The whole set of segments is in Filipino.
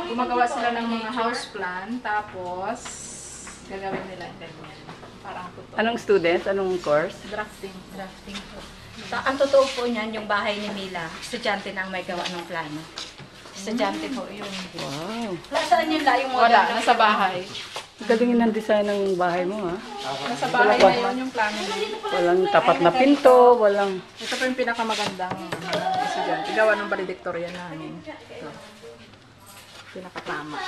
Gumagawa sila ng mga house plan, tapos gagawin nila ganyan. Parang totoo. Anong student? Anong course? Drafting. Drafting po. Ang totoo po niyan, yung bahay ni Mila, estudyante na ang may gawa ng plano. Estudyante po yun. Wow. Saan yun la yung model? Wala, nasa bahay. Galingin ng design ng bahay mo, ha? Nasa bahay na yun yung plano niya. Walang tapat na pinto, walang... Ito po yung pinakamagandang estudyante. Gawa ng valedictorian namin. Ito. Pinakatama.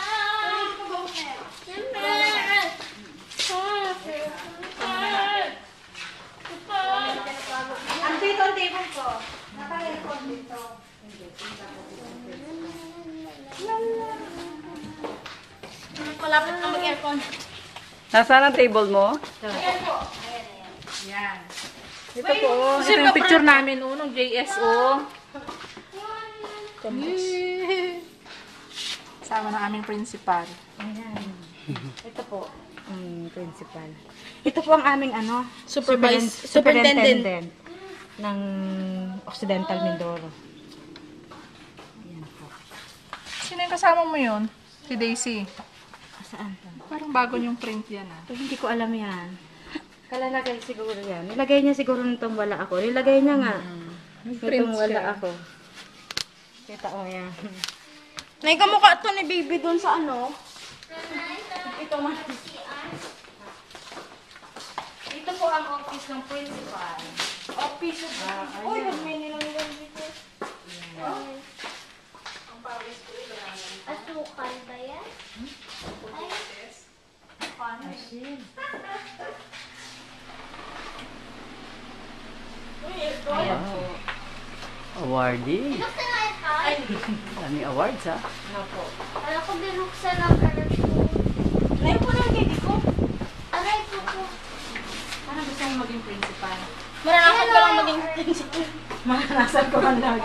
Ang dito ang table ko. Naka-aircon dito. Malapit na mag-aircon. Nasaan ang table mo? Yan. Ito po. Ito yung picture namin nung JSO. Sama ng aming principal. Ayan. Ito po, principal. Ito po ang aming Superintendent ng Occidental Mindoro. Ayan po. Sino yung kasama mo yun? Si Daisy. Saan po? Parang bago yung print yan ah. Hindi ko alam yan. Kalalagay siguro yan. Nilagay niya siguro nitong wala ako. Nilagay niya nga. Nitong wala ako. Kita mo yan. Naikamukha to ni baby doon sa ano. Ito man. Ito po ang office ng principal. Office of Uy, may nilang dito. Asukal ba yan? Ayan po. Awardee. Buksan na ito. Daming awards, ha? Ano po? Alam ko binuksan ang parachute. Nay po lang kay ko. Aray ko po. Parang gusto mong maging principal. Maranasan ko lang maging Maranasan ko man lang.